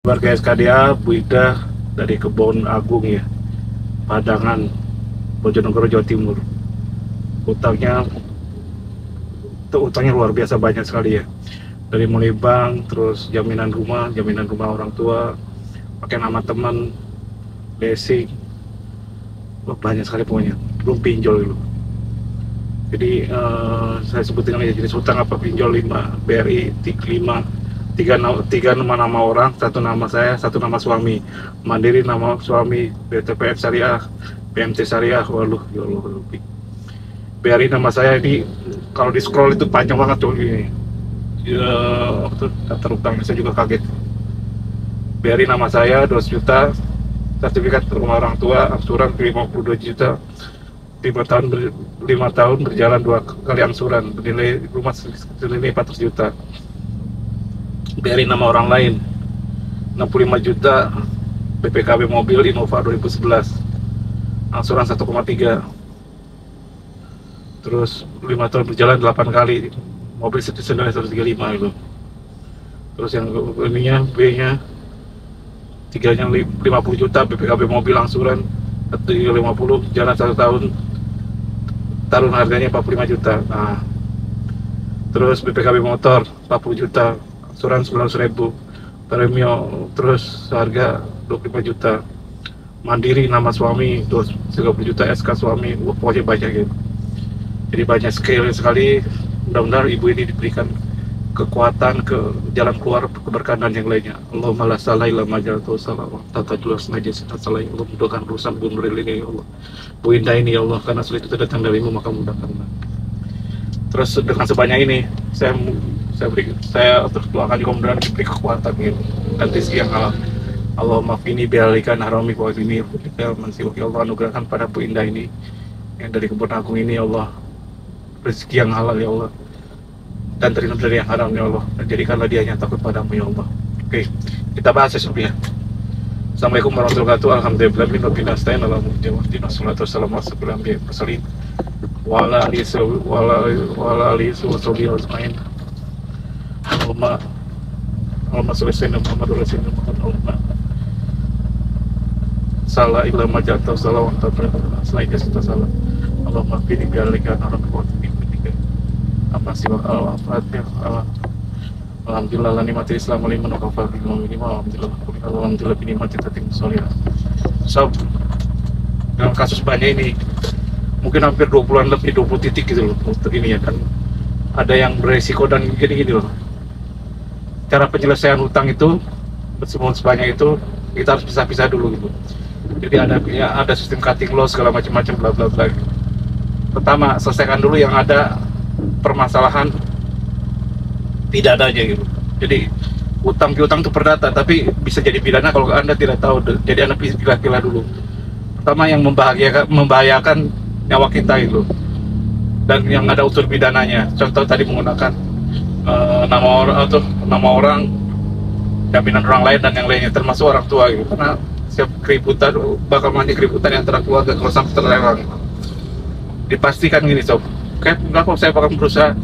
Warga SKDA Bu Ida dari Kebon Agung ya, Padangan, Bojonegoro, Jawa Timur. Utangnya utangnya luar biasa banyak sekali ya. Dari mulai bank, terus jaminan rumah orang tua, pakai nama teman, basic, banyak sekali pokoknya. Belum pinjol gitu. Jadi saya sebutin aja jenis utang apa: pinjol 5, BRI 5, tiga nama orang, satu nama saya, satu nama suami, Mandiri nama suami, BTPF Syariah, PMT Syariah, waduh, ya Allah, BRI nama saya. Ini kalau di scroll itu panjang banget tuh ini. Waktu daftar utang saya juga kaget. BRI nama saya 2 juta, sertifikat rumah orang tua, angsuran 52 juta, 5 tahun berjalan 2 kali angsuran, bernilai rumah senilai 400 juta. BRI nama orang lain 65 juta, BPKB mobil Innova 2011, angsuran 1,3, terus 5 tahun berjalan 8 kali, mobil senilai 135 itu. Terus yang ininya B nya 3 nya 50 juta, BPKB mobil angsuran 350, jalan 1 tahun, taruh harganya 45 juta. Nah, terus BPKB motor 40 juta, angsuran 900.000, premium terus harga 25 juta. Mandiri nama suami 30 juta, SK suami, pokoknya banyak gitu. Jadi banyak sekali. Mudah-mudahan ibu ini diberikan kekuatan, ke jalan keluar, keberkahan dan yang lainnya. Allahumma la salah illa ma ja'altahu salah wa tata jelas ngaji sifat salah. Allah mudahkan urusan Bu Nuril ini ya Allah. Bu Indah ini ya Allah, karena sulit itu datang darimu maka mudahkanlah. Terus dengan sebanyak ini saya terus doakan juga mudah-mudahan diberi kekuatan gitu. Nanti siang Allahumma fini bialikan harami wa ini ya Allah, anugerahkan pada Bu Indah ini yang dari Kebon Agung ini ya Allah, rezeki yang halal ya Allah, dan terhindar dari yang haram ya Allah, dan jadikanlah dia yang takut padamu ya Allah. Oke, kita bahas ya Sob ya. Assalamualaikum warahmatullahi wabarakatuh. Alhamdulillah min rabbil alamin. Alhamdulillah wassalatu wassalamu ala asyrofil anbiya'i wal mursalin wa ala alihi wa sahbihi ajmain. Allahumma sholli ala Muhammad wa ala ali Muhammad. Salah illa ma ja'altahu salah wa anta selain kita salah. Allahumma fini bi'alika haram wa fini apa sih al-fatihah. Alhamdulillah la nikmatil Islam wa liman kafar bil mu'minin. Alhamdulillah bi nikmati tatim sholihah. So, dalam kasus banyak ini mungkin hampir 20-an lebih, 20 titik gitu loh untuk ini ya kan. Ada yang beresiko dan gini loh. Cara penyelesaian hutang itu sebanyak itu kita harus pisah-pisah dulu gitu. Jadi ada sistem cutting loss segala macam-macam bla bla bla. Pertama, selesaikan dulu yang ada permasalahan pidananya gitu. Jadi utang piutang itu perdata, tapi bisa jadi pidana kalau Anda tidak tahu. Jadi Anda pilih-pilih dulu. Pertama yang membahayakan nyawa kita itu, dan yang ada unsur pidananya. Contoh tadi menggunakan nama orang, jaminan orang lain dan yang lainnya, termasuk orang tua gitu. Karena setiap keributan bakal menjadi keributan antara keluarga kalau sampai terlewat. Dipastikan gini Sob, enggak kok saya bakal berusaha.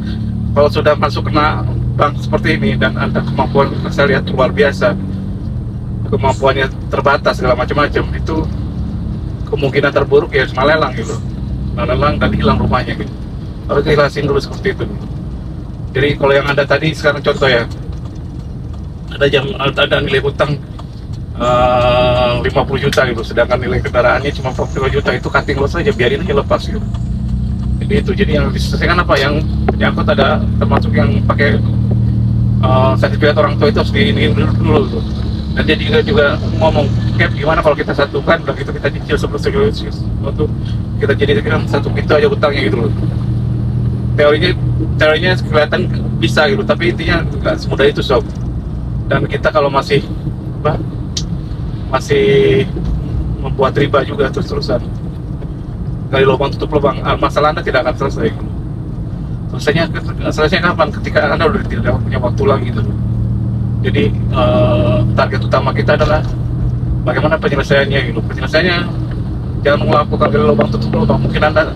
Kalau sudah masuk kena bank seperti ini dan Anda kemampuan saya lihat luar biasa, kemampuannya terbatas segala macam-macam, itu kemungkinan terburuk ya melelang gitu, melelang dan hilang rumahnya gitu. Harus ikhlasin dulu seperti itu. Jadi kalau yang Anda tadi sekarang contoh ya, ada nilai hutang 50 juta gitu, sedangkan nilai kendaraannya cuma 40 juta, itu cutting loss aja, biarin aja lepas gitu. Jadi yang diselesaikan apa, yang penyangkut ada termasuk yang pakai sertifikat orang tua itu harus diiniin dulu tuh. Dan dia juga ngomong kayak gimana kalau kita satukan dan gitu, kita cicil sebelum waktu kita jadikan satu pintu aja utangnya gitu loh. Teorinya kelihatan bisa gitu, tapi intinya nggak semudah itu Sob. Dan kita kalau masih membuat riba juga terus-terusan, gali lubang tutup lubang, masalah Anda tidak akan selesai. Selesainya kapan? Ketika Anda udah tidak punya waktu lagi gitu. Jadi target utama kita adalah bagaimana penyelesaiannya gitu. Penyelesaiannya jangan melakukan gali lubang tutup lubang. Mungkin Anda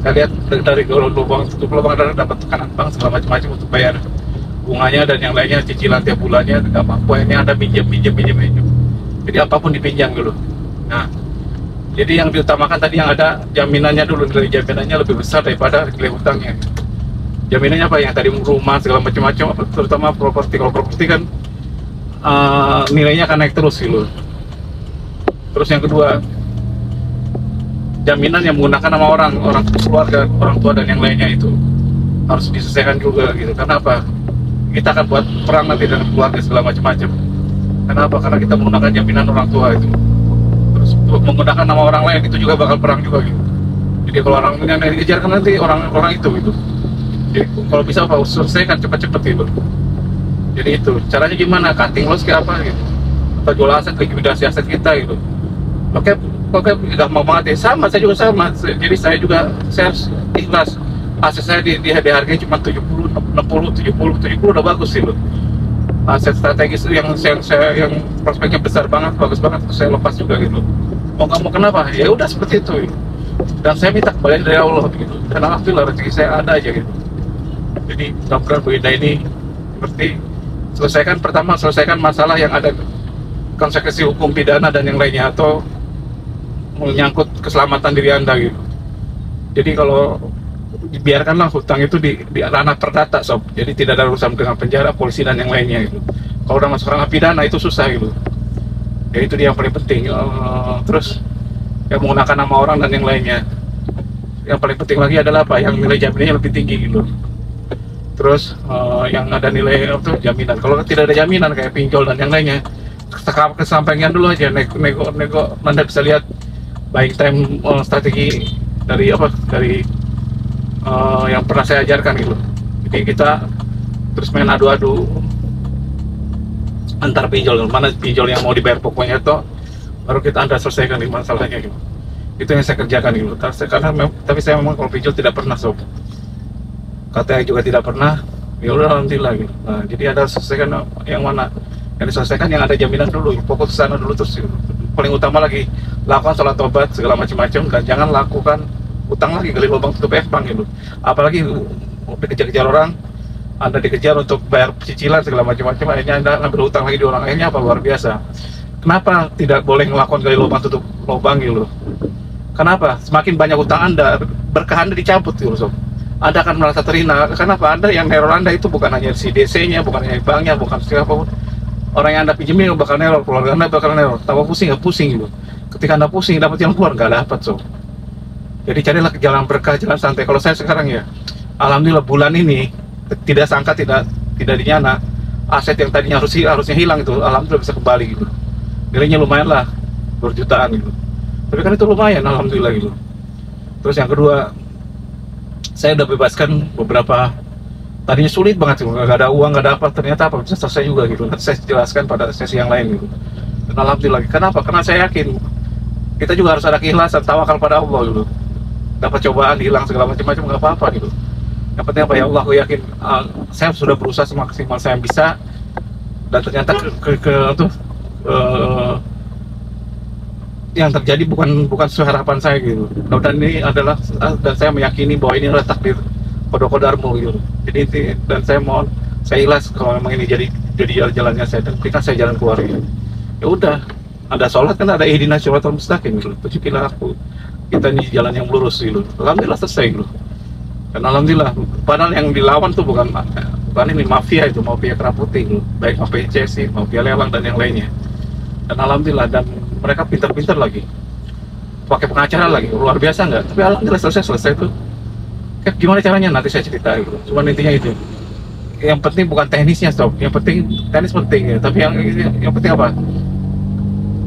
lihat dari lubang tutup lubang Anda dapat tekanan bank segala macam-macam untuk bayar bunganya dan yang lainnya, cicilan tiap bulannya nggak mampu, ini Anda minjem. Jadi apapun dipinjam dulu. Nah, jadi yang diutamakan tadi yang ada jaminannya dulu, nilai jaminannya lebih besar daripada nilai hutangnya. Jaminannya apa? Yang tadi rumah segala macam-macam, terutama properti. Kalau properti kan nilainya akan naik terus gitu. Terus yang kedua, jaminan yang menggunakan nama orang keluarga, orang tua dan yang lainnya itu harus diselesaikan juga gitu. Karena apa? Kita akan buat perang nanti dengan keluarga segala macam-macam. Kenapa? Karena kita menggunakan jaminan orang tua itu. Terus menggunakan nama orang lain itu juga bakal perang juga gitu. Jadi kalau orang yang dikejar kan nanti orang itu gitu. Jadi kalau bisa apa? Selesaikan cepat-cepat gitu. Jadi itu caranya gimana? Cutting loss kayak apa gitu? Atau jual aset, likuidasi aset kita gitu. Oke, gampang banget ya. Saya juga sama. Jadi saya harus ikhlas. Aset saya di harganya cuma 70, 60, 70 udah bagus sih loh. Aset strategis yang prospeknya besar banget, bagus banget, terus saya lepas juga gitu. Mau nggak mau kenapa? Ya udah seperti itu. Dan saya minta kembali dari Allah gitu. Dan alhamdulillah rezeki saya ada aja gitu. Jadi mudah-mudahan Bu Indah ini seperti selesaikan masalah yang ada konsekuensi hukum pidana dan yang lainnya, atau menyangkut keselamatan diri Anda gitu. Jadi kalau biarkanlah hutang itu di ranah perdata sob, jadi tidak ada urusan dengan penjara, polisi dan yang lainnya gitu. Kalau udah masuk ranah pidana itu susah gitu. Ya itu dia yang paling penting. Terus yang menggunakan nama orang dan yang lainnya. Yang paling penting lagi adalah apa? Yang nilai jaminannya lebih tinggi gitu. Terus yang ada nilai itu jaminan. Kalau tidak ada jaminan kayak pinjol dan yang lainnya, kesampaian dulu aja, nego. Anda bisa lihat buying time strategi dari yang pernah saya ajarkan gitu. Jadi kita terus main adu-adu antar pinjol, mana pinjol yang mau dibayar pokoknya itu baru Anda selesaikan di masalahnya gitu. Itu yang saya kerjakan gitu. Tapi saya memang kalau pinjol tidak pernah sob. KTI juga tidak pernah. Ya udah alhamdulillah gitu. Nah, jadi ada selesaikan yang mana? Yang diselesaikan yang ada jaminan dulu. Fokus ke sana dulu, terus paling utama lagi lakukan sholat tobat segala macam-macam, dan jangan lakukan utang lagi, gali lubang tutup bank gitu. Apalagi dikejar-kejar orang, Anda dikejar untuk bayar cicilan segala macam-macam, akhirnya Anda ngambil utang lagi di orang, akhirnya apa? Luar biasa. Kenapa tidak boleh melakukan gali lubang tutup lubang gitu? Kenapa? Semakin banyak utang Anda, berkah Anda dicabut gitu sob. Anda akan merasa terhina. Kenapa? Anda yang neror Anda itu bukan hanya si DC-nya, bukan hanya banknya, bukan siapapun. Orang yang Anda pinjemin bakal neror, keluarga Anda bakal neror. Tambah pusing, nggak pusing gitu. Ketika Anda pusing, dapat yang keluar, nggak dapat sob. Jadi carilah jalan berkah, jalan santai. Kalau saya sekarang ya, alhamdulillah bulan ini tidak sangka tidak dinyana, aset yang tadinya harusnya hilang itu, alhamdulillah bisa kembali gitu. Nilainya lumayan lah, berjutaan gitu. Tapi kan itu lumayan, alhamdulillah gitu. Terus yang kedua, saya udah bebaskan beberapa, tadinya sulit banget gitu, nggak ada uang, nggak ada apa, ternyata apa bisa selesai juga gitu. Nanti saya jelaskan pada sesi yang lain gitu. Dan alhamdulillah, kenapa? Karena saya yakin kita juga harus ada keikhlasan, tawakal pada Allah gitu. Dapat cobaan, hilang segala macam-macam, nggak apa-apa gitu. Yang penting apa? Ya Allah, aku yakin saya sudah berusaha semaksimal saya bisa, dan ternyata yang terjadi bukan sesuai harapan saya gitu. Dan ini adalah, dan saya meyakini bahwa ini adalah takdir qada-qadarmu gitu. Jadi dan saya mohon, saya ikhlas kalau memang ini jadi jalannya saya, dan berikan saya jalan keluar gitu. Ya udah, ada sholat kan, ada ihdinas shiratal mustaqim gitu. Tunjukilah aku, kita ini jalan yang lurus gitu. Alhamdulillah selesai gitu. Dan alhamdulillah, padahal yang dilawan tuh bukan ini mafia, itu mafia kerah putih gitu. Baik mafia CSI, mafia lelang dan yang lainnya. Dan alhamdulillah, dan mereka pintar-pintar lagi, pakai pengacara lagi, luar biasa nggak? Tapi alhamdulillah selesai tuh. Gimana caranya nanti saya cerita gitu. Cuman intinya itu. Yang penting bukan teknisnya sob. Yang penting teknis penting ya. Tapi yang penting apa?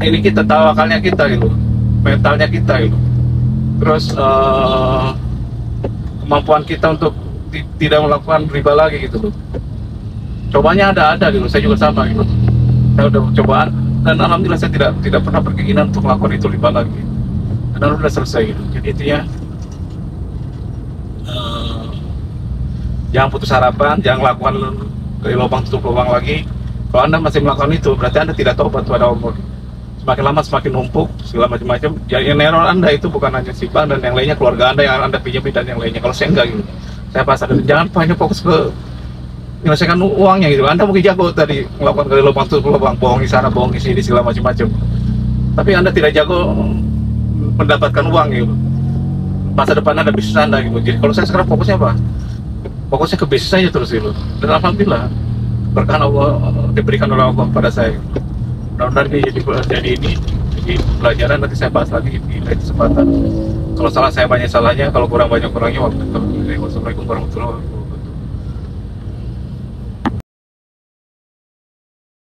Ini kita tawakalnya kita gitu, mentalnya kita gitu. Terus kemampuan kita untuk tidak melakukan riba lagi gitu loh. Cobanya ada gitu. Saya juga sama gitu. Saya udah cobaan, dan alhamdulillah saya tidak pernah berkeinginan untuk melakukan itu riba lagi. Dan udah selesai gitu. Jadi intinya jangan putus harapan, jangan lakukan dari lubang tutup lubang lagi. Kalau Anda masih melakukan itu, berarti Anda tidak tobat pada Allah. Semakin lama semakin numpuk segala macam-macam. Jadi neror Anda itu bukan hanya si bank dan yang lainnya, keluarga Anda yang Anda pinjami dan yang lainnya. Kalau saya enggak gitu, saya pasar. Dan jangan hanya fokus ke menyelesaikan uangnya gitu. Anda mungkin jago tadi melakukan kali lubang tutup lubang, bohong di sana, bohong di sini, segala macam-macam. Tapi Anda tidak jago mendapatkan uang gitu. Masa depan Anda, bisnis Anda gitu. Jadi kalau saya sekarang fokusnya apa? Fokusnya ke bisnis saja terus gitu. Dan alhamdulillah berkah Allah diberikan oleh Allah pada saya. Mudah-mudahan ini jadi pelajaran, nanti saya bahas lagi di lain kesempatan. Kalau salah saya banyak salahnya, kalau kurang banyak kurangnya. Wassalamualaikum warahmatullahi wabarakatuh.